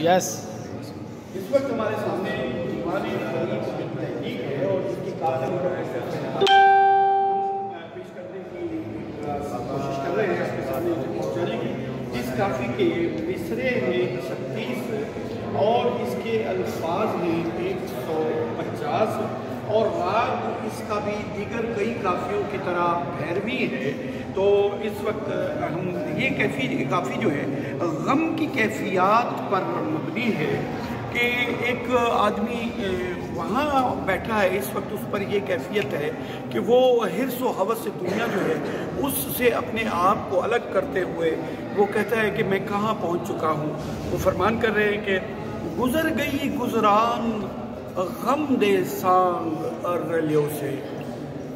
Yes. इस वक्त हमारे सामने दीवान तहरीक तहरीक है और जिसकी काफ़ी पेश करने की कोशिश कर रहे हैं आपके सामने पहुँचाने की। इस काफ़ी के मिसरे हैं 36 और इसके अल्फाज हैं 150 और राग इसका भी दीगर कई काफ़ियों की तरह भैरवी है। तो इस वक्त हम ये काफ़ी जो है गम की कैफियत पर मबनी है कि एक आदमी वहाँ बैठा है इस वक्त, उस पर ये कैफियत है कि वो हिर्स व हवस से दुनिया जो है उससे अपने आप को अलग करते हुए वो कहता है कि मैं कहाँ पहुँच चुका हूँ। वो फरमान कर रहे हैं कि गुज़र गई गुज़रान गम दे सांग रलियों से,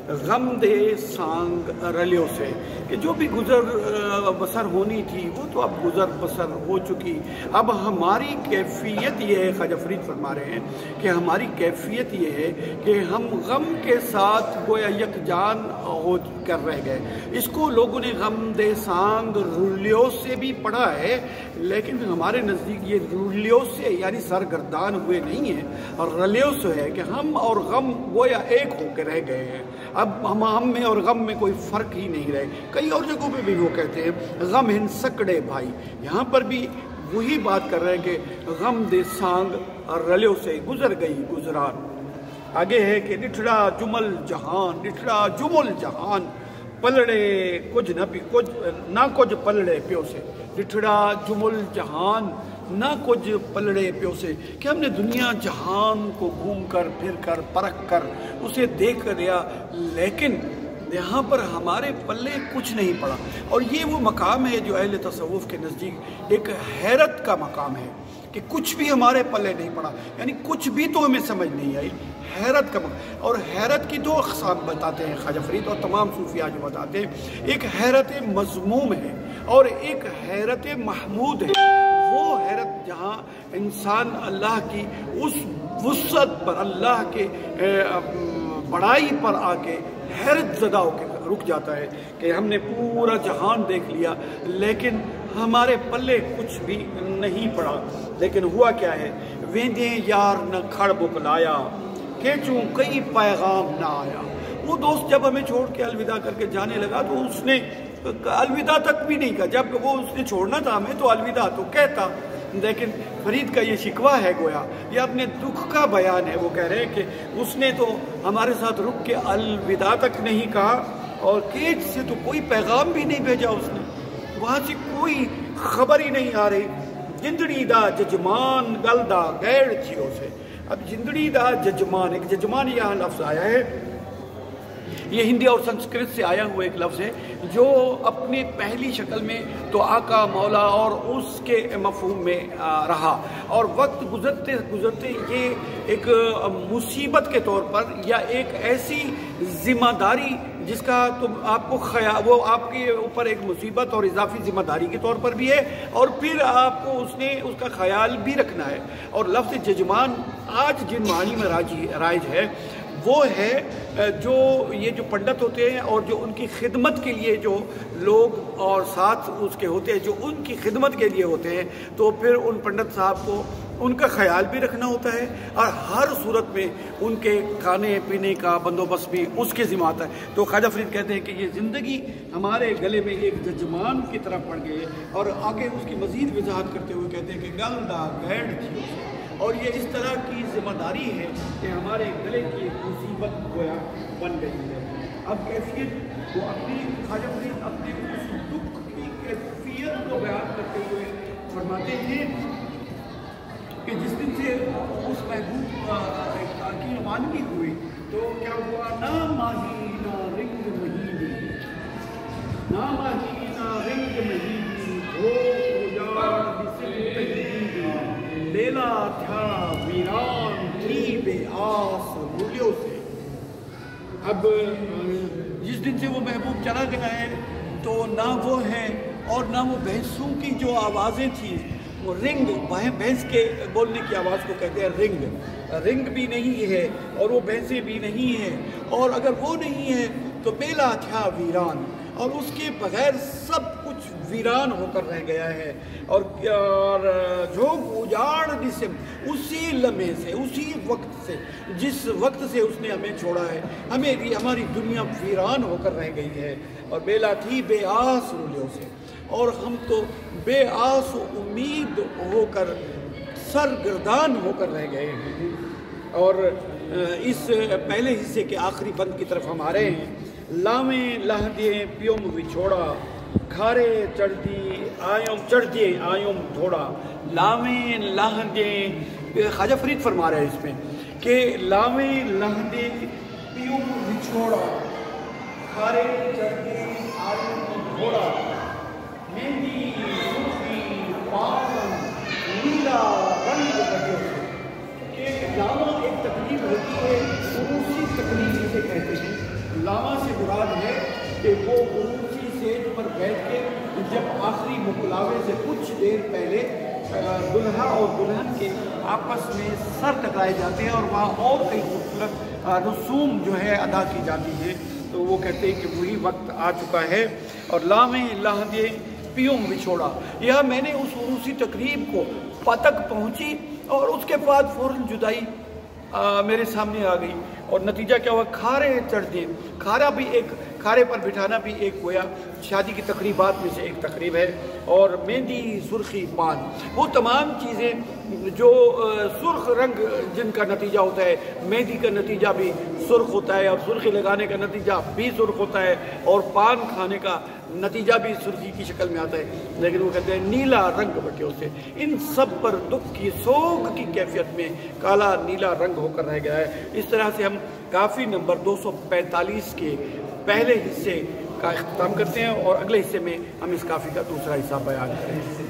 गम दे सांग रलियों से, कि जो भी गुज़र बसर होनी थी वो तो अब गुज़र बसर हो चुकी। अब हमारी कैफियत ये है, ख्वाजा फरीद फरमा रहे हैं कि हमारी कैफियत ये है कि हम गम के साथ गोया यकजान हो कर रह गए। इसको लोगों ने गम दे सांग रुलियों से भी पढ़ा है, लेकिन हमारे नज़दीक ये रुलियों से यानी सरगर्दान हुए नहीं है, और रलियों से है कि हम और गम गोया एक होकर रह गए हैं। अब हम में और गम में कोई फ़र्क ही नहीं रहे। कई और जगहों पे भी वो कहते हैं गम हिन सकड़े भाई, यहाँ पर भी वही बात कर रहे हैं कि गम दे सांग रलियों से गुज़र गई गुज़रान। आगे है कि निठड़ा जुमल जहान, निठड़ा जुमल जहान पलड़े कुछ न भी कुछ ना कुछ पलड़े प्यो से, निठड़ा जुमल जहान ना कुछ पलड़े प्यो से, कि हमने दुनिया जहान को घूम कर फिर कर परख कर उसे देख कर दिया, लेकिन यहाँ पर हमारे पल्ले कुछ नहीं पड़ा। और ये वो मकाम है जो अहले तसव्वुफ़ के नज़दीक एक हैरत का मकाम है कि कुछ भी हमारे पल्ले नहीं पड़ा, यानी कुछ भी तो हमें समझ नहीं आई। हैरत का मकाम, और हैरत की दो अक़साम बताते हैं ख्वाजा फरीद और तमाम सूफिया जो बताते हैं, एक हैरत मज़मूम है और एक हैरत महमूद है। वो हैरत जहाँ इंसान अल्लाह की उस वुसअत पर, अल्लाह के बड़ाई पर आके हैरत ज़दा होकर रुक जाता है कि हमने पूरा जहान देख लिया लेकिन हमारे पल्ले कुछ भी नहीं पड़ा। लेकिन हुआ क्या है, वेंदे यार न खड़ बुकलाया केचूं कई पैगाम ना आया। वो दोस्त जब हमें छोड़ के अलविदा करके जाने लगा तो उसने अलविदा तक भी नहीं कहा। जब वो उसने छोड़ना था हमें तो अलविदा तो कहता, लेकिन फरीद का ये शिकवा है, गोया ये अपने दुख का बयान है। वो कह रहे हैं कि उसने तो हमारे साथ रुक के अलविदा तक नहीं कहा और केच से तो कोई पैगाम भी नहीं भेजा उसने, वहाँ से कोई खबर ही नहीं आ रही। जिंदड़ी दा जजमान गलदा गैर छियो से। अब जिंदड़ी दा जजमान, एक जजमान यहाँ लफ्ज़ आया है, ये हिंदी और संस्कृत से आया हुआ एक लफ्ज़ है जो अपनी पहली शक्ल में तो आका मौला और उसके मफ़हूम में रहा, और वक्त गुज़रते गुज़रते ये एक मुसीबत के तौर पर या एक ऐसी ज़िम्मेदारी जिसका तुम आपको वो आपके ऊपर एक मुसीबत और इजाफी ज़िम्मेदारी के तौर पर भी है, और फिर आपको उसका ख्याल भी रखना है। और लफ्ज़ जजमान आज जिन मानी में राइज है वो है जो ये जो पंडित होते हैं और जो उनकी खिदमत के लिए जो लोग और साथ उसके होते हैं जो उनकी खिदमत के लिए होते हैं, तो फिर उन पंडित साहब को उनका ख्याल भी रखना होता है और हर सूरत में उनके खाने पीने का बंदोबस्त भी उसके ज़िम्मा आता है। तो ख्वाजा फरीद कहते हैं कि ये ज़िंदगी हमारे गले में एक जजमान की तरह पड़ गई है, और आगे उसकी मज़ीद वजाहत करते हुए कहते हैं कि गलदा गैड थी, और ये इस तरह की ज़िम्मेदारी है कि हमारे गले की एक मुसीबत गोया बन गई है। अब कैफियत वो अपनी ख्वाजा फरीद अपने उस दुख की कैफियत को बयान करते हुए फरमाते हैं कि जिस दिन से उस महबूब की रवानगी हुई तो क्या हुआ, ना माही ना रिंग महीनी, ना माही ना रिंग महीनी हो लेला था वीरान की बेआस रुलियों से। अब जिस दिन से वो महबूब चला गया है तो ना वो है और ना वो भैंसों की जो आवाज़ें थी, वो रिंग, भैंस के बोलने की आवाज़ को कहते हैं रिंग भी नहीं है और वो भैंसें भी नहीं हैं, और अगर वो नहीं है तो बेला था वीरान, और उसके बगैर सब कुछ ویران ہو کر رہ گیا ہے، اور جھونک اجاڑ جسم اسی لمحے سے، اسی وقت سے، جس وقت سے اس نے ہمیں چھوڑا ہے، ہماری دنیا ویران ہو کر رہ گئی ہے، اور بیلا تھی بے آس رولیوں سے، اور ہم تو بے آس و امید ہو کر سرگردان ہو کر رہ گئے ہیں۔ اور اس پہلے حصے کے آخری بند کی طرف ہم آ رہے ہیں۔ لاویں لہدیں پیوم وچھوڑا، کھارے چڑھدیے آیوم تھوڑا، لاویں لہدیں، خواجہ فرید فرما رہے ہیں اس میں کہ لاویں لہدیں پیوم وچھوڑا، کھارے چڑھدیے آیوم تھوڑا، مہندی سرخی پان نیلا رنگ بٹیوں سے، کہ لاواں ایک تقریب ہوتی ہے، عروسی تقریب جسے کہتے ہیں۔ لاواں سے مراد ہے کہ وہ عروسی سیج پر بیٹھ کے جب آخری مکلاوے سے کچھ دیر پہلے دلہا اور دلہن کے آپس میں سر ٹکرائے جاتے ہیں، اور وہاں اور کئی خوبصورت رسوم جو ہے ادا کی جاتی ہیں، تو وہ کہتے ہیں کہ وہی وقت آ چکا ہے۔ اور لاویں لہدیں پیوم بچھوڑا، یہ میں نے اس عروسی تقریب کو پتک پہنچی، اور اس کے بعد فوراً جدائی میرے سامنے آ گئی، اور نتیجہ کیا ہوا؟ کھارے چڑھ دیے، کھارے پر بٹھانا بھی ایک گویا شادی کی تقریبات میں سے ایک تقریب ہے، اور مہندی سرخی پان، وہ تمام چیزیں جو سرخ رنگ جن کا نتیجہ ہوتا ہے، مہندی کا نتیجہ بھی سرخ ہوتا ہے، اور سرخی لگانے کا نتیجہ بھی سرخ ہوتا ہے، اور پان کھانے کا نتیجہ بھی سرخی کی شکل میں آتا ہے، لیکن وہ کہتے ہیں نیلا رنگ بٹیوں سے، ان سب پر دکھ کی سوگ کی کیفیت میں کالا نیلا رنگ ہو کر رہ گیا ہے۔ اس طرح سے ہم کافی نمبر 245 کے پہلے حصے کا اختتام کرتے ہیں، اور اگلے حصے میں ہم اس کافی کا دوسرا حصہ بیان کریں گے۔